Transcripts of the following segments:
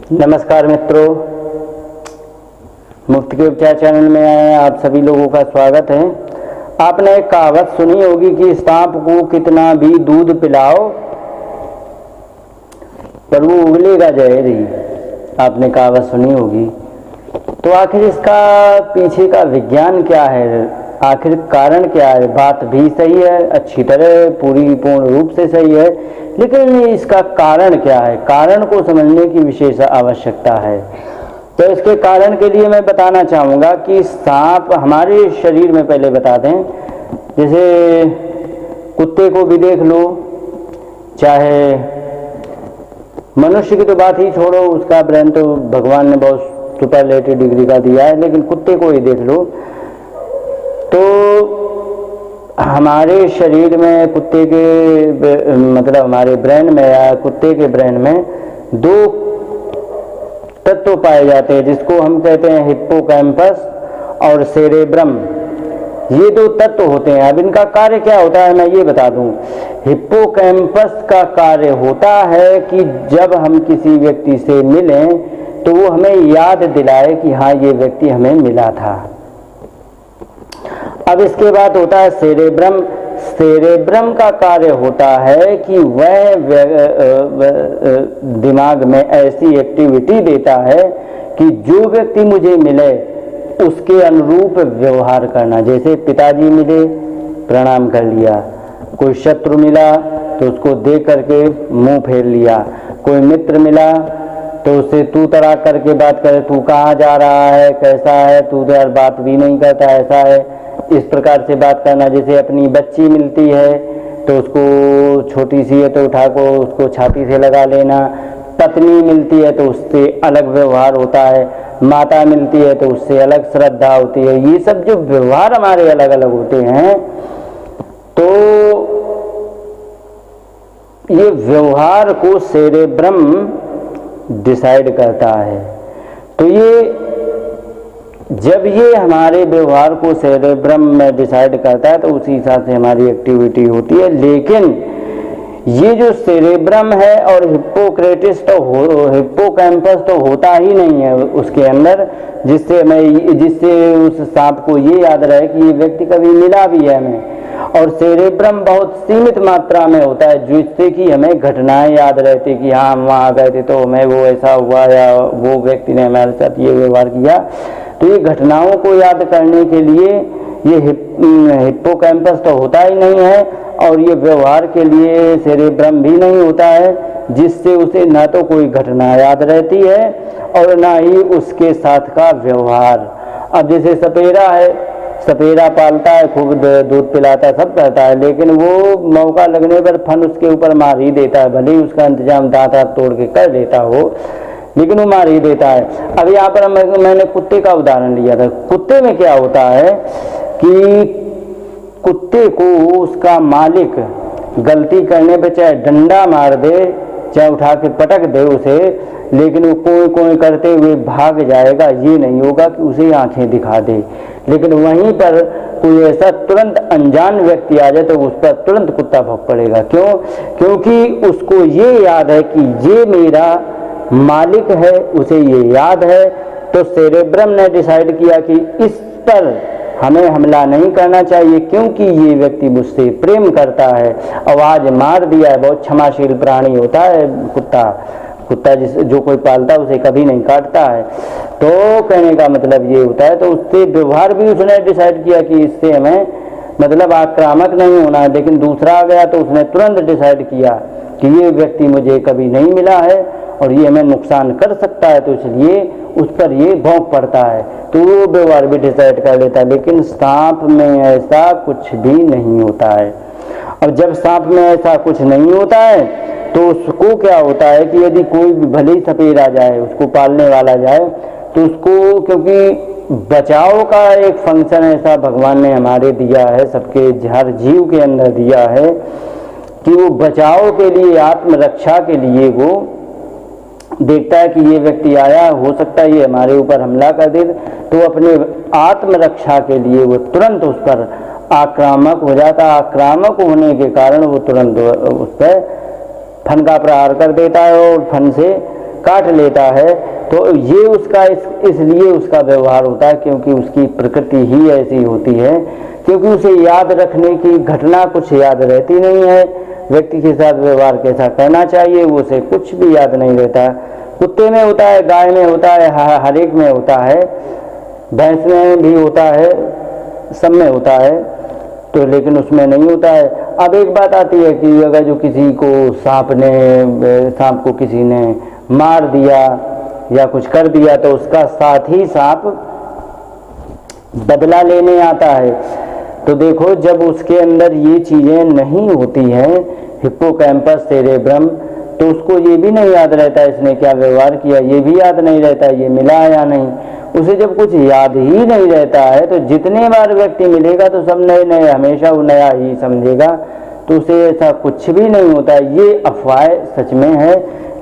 नमस्कार मित्रों, मुफ्त के उपचार चैनल में आए आप सभी लोगों का स्वागत है। आपने एक कहावत सुनी होगी कि सांप को कितना भी दूध पिलाओ पर वो उगलेगा जहर ही। आपने कहावत सुनी होगी। तो आखिर इसका पीछे का विज्ञान क्या है, आखिर कारण क्या है? बात भी सही है, अच्छी तरह पूर्ण रूप से सही है, लेकिन इसका कारण क्या है? कारण को समझने की विशेष आवश्यकता है। तो इसके कारण के लिए मैं बताना चाहूँगा कि सांप हमारे शरीर में, पहले बता दें, जैसे कुत्ते को भी देख लो, चाहे मनुष्य की तो बात ही छोड़ो, उसका ब्रेन तो भगवान ने बहुत सुपरलेटिव डिग्री का दिया है, लेकिन कुत्ते को ही देख लो तो हमारे शरीर में कुत्ते के मतलब हमारे ब्रेन में या कुत्ते के ब्रेन में दो तत्व पाए जाते हैं, जिसको हम कहते हैं हिप्पोकैम्पस और सेरेब्रम। ये दो तत्व होते हैं। अब इनका कार्य क्या होता है मैं ये बता दूं। हिप्पोकैम्पस का कार्य होता है कि जब हम किसी व्यक्ति से मिलें तो वो हमें याद दिलाए कि हाँ ये व्यक्ति हमें मिला था। अब इसके बाद होता है सेरेब्रम। सेरेब्रम का कार्य होता है कि वह दिमाग में ऐसी एक्टिविटी देता है कि जो व्यक्ति मुझे मिले उसके अनुरूप व्यवहार करना। जैसे पिताजी मिले, प्रणाम कर लिया। कोई शत्रु मिला तो उसको देख करके मुंह फेर लिया। कोई मित्र मिला तो उससे तू तड़ा करके बात करे, तू कहाँ जा रहा है, कैसा है, तू तो यार बात भी नहीं करता, ऐसा है, इस प्रकार से बात करना। जैसे अपनी बच्ची मिलती है तो उसको, छोटी सी है तो उठा को उसको छाती से लगा लेना। पत्नी मिलती है तो उससे अलग व्यवहार होता है। माता मिलती है तो उससे अलग श्रद्धा होती है। ये सब जो व्यवहार हमारे अलग अलग होते हैं, तो ये व्यवहार को सेरेब्रम डिसाइड करता है। तो ये जब ये हमारे व्यवहार को सेरेब्रम में डिसाइड करता है तो उसी हिसाब से हमारी एक्टिविटी होती है। लेकिन ये जो सेरेब्रम है और हिप्पोकैम्पस तो होता ही नहीं है उसके अंदर, जिससे उस सांप को ये याद रहे कि ये व्यक्ति कभी मिला भी है हमें। और सेरेब्रम बहुत सीमित मात्रा में होता है, जिससे कि हमें घटनाएं याद रहती कि हाँ हम वहाँ गए थे तो हमें वो ऐसा हुआ या वो व्यक्ति ने हमारे साथ ये व्यवहार किया। तो ये घटनाओं को याद करने के लिए ये हिप्पोकैम्पस तो होता ही नहीं है, और ये व्यवहार के लिए सेरेब्रम भी नहीं होता है, जिससे उसे ना तो कोई घटना याद रहती है और ना ही उसके साथ का व्यवहार। अब जैसे सपेरा है, सपेरा पालता है, खूब दूध पिलाता है, सब करता है, लेकिन वो मौका लगने पर फन उसके ऊपर मार ही देता है। भले ही उसका इंतजाम दांत हाथ तोड़ के कर देता हो, लेकिन वो मार ही देता है। अब यहाँ पर मैंने कुत्ते का उदाहरण लिया था। कुत्ते में क्या होता है कि कुत्ते को उसका मालिक गलती करने पे चाहे डंडा मार दे, चाहे उठा के पटक दे उसे, लेकिन वो कोई कोई करते हुए भाग जाएगा। ये नहीं होगा कि उसे आंखें दिखा दे। लेकिन वहीं पर कोई ऐसा तुरंत अनजान व्यक्ति आ जाए तो उस पर तुरंत कुत्ता भौंक पड़ेगा। क्यों? क्योंकि उसको ये याद है कि ये मेरा मालिक है, उसे ये याद है। तो सेरेब्रम ने डिसाइड किया कि इस पर हमें हमला नहीं करना चाहिए, क्योंकि ये व्यक्ति मुझसे प्रेम करता है। आवाज मार दिया है। बहुत क्षमाशील प्राणी होता है कुत्ता। कुत्ता जो कोई पालता है उसे कभी नहीं काटता है। तो कहने का मतलब ये होता है। तो उससे व्यवहार भी उसने डिसाइड किया कि इससे हमें मतलब आक्रामक नहीं होना है। लेकिन दूसरा आ गया तो उसने तुरंत डिसाइड किया कि ये व्यक्ति मुझे कभी नहीं मिला है और ये हमें नुकसान कर सकता है, तो इसलिए उस पर ये भौंक पड़ता है। तो वो व्यवहार भी डिसाइड कर लेता है। लेकिन सांप में ऐसा कुछ भी नहीं होता है। अब जब सांप में ऐसा कुछ नहीं होता है तो उसको क्या होता है कि यदि कोई भले ही सपेरा जाए, उसको पालने वाला जाए, तो उसको, क्योंकि बचाव का एक फंक्शन ऐसा भगवान ने हमारे दिया है, सबके हर जीव के अंदर दिया है कि वो बचाव के लिए, आत्मरक्षा के लिए वो देखता है कि ये व्यक्ति आया, हो सकता है ये हमारे ऊपर हमला कर दे, तो अपने आत्मरक्षा के लिए वो तुरंत उस पर आक्रामक हो जाता है। आक्रामक होने के कारण वो तुरंत उस पर फन का प्रहार कर देता है और फन से काट लेता है तो ये उसका इसलिए उसका व्यवहार होता है क्योंकि उसकी प्रकृति ही ऐसी होती है, क्योंकि उसे याद रखने की घटना कुछ याद रहती नहीं है। व्यक्ति के साथ व्यवहार कैसा करना चाहिए वो उसे कुछ भी याद नहीं रहता। कुत्ते में होता है, गाय में होता है, हर एक में होता है, भैंस में भी होता है, सब में होता है, तो लेकिन उसमें नहीं होता है। अब एक बात आती है कि अगर जो किसी को सांप को किसी ने मार दिया या कुछ कर दिया तो उसका साथ ही सांप बदला लेने आता है। तो देखो जब उसके अंदर ये चीज़ें नहीं होती हैं, हिप्पोकैम्पस सेरेब्रम, तो उसको ये भी नहीं याद रहता इसने क्या व्यवहार किया, ये भी याद नहीं रहता ये मिला या नहीं। उसे जब कुछ याद ही नहीं रहता है तो जितने बार व्यक्ति मिलेगा तो सब नए नए, हमेशा वो नया ही समझेगा, तो उसे ऐसा कुछ भी नहीं होता। ये अफवाह सच में है,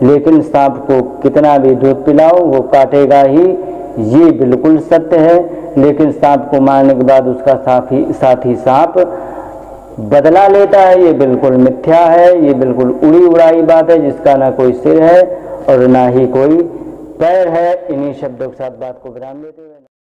लेकिन सांप को कितना भी दूध पिलाओ वो काटेगा ही, ये बिल्कुल सत्य है। लेकिन सांप को मारने के बाद उसका साथी सांप बदला लेता है, ये बिल्कुल मिथ्या है, ये बिल्कुल उड़ी उड़ाई बात है जिसका ना कोई सिर है और ना ही कोई पैर है। इन्हीं शब्दों के साथ बात को विराम देते हुए